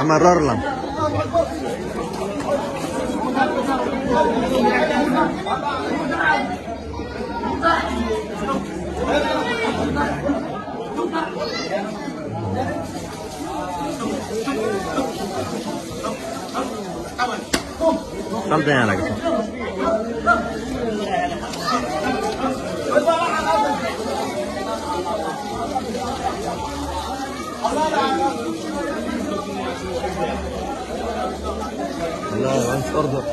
Amarrar lang. Sampai yang lagi. Allah, order.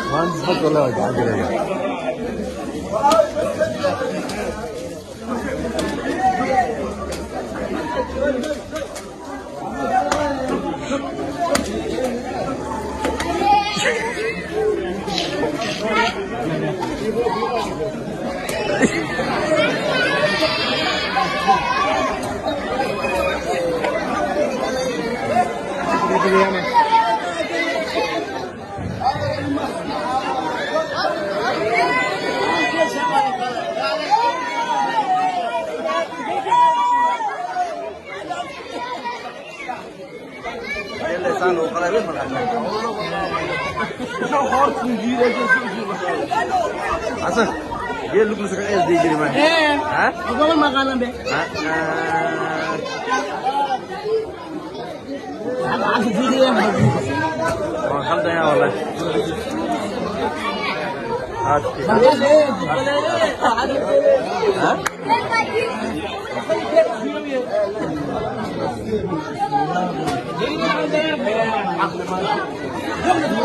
Mantap kalau ada lagi. Saan looqalo weyn Hasan, dia lu bisa kayak SD jadi mah? Hah? Gua kan makanan deh. Aku video yang bagus. Alhamdulillah wallah. Hah?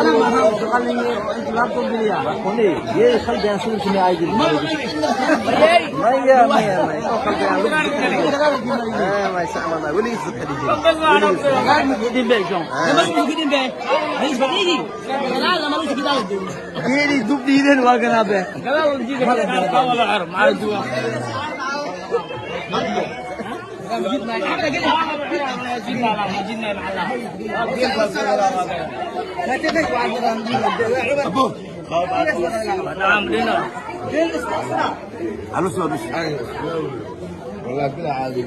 أنا ما هو تقلني لابتوب ليا. Ini dia خلي dia suruh sini aja. Maya. ما يسمع ما ولي يصدق حديث. قاعد مقدم بيه جون. لما مقدم بيه. هيش بديني. لا ما لوش كده. Ini dub di ini wa kana be. قالوا نجيك هذا ولا عرب مع الدوا. جبنا احنا كده جبنا مع الله لا تبك وعندنا ابو نعم لنا Halus halus. والله كده عادي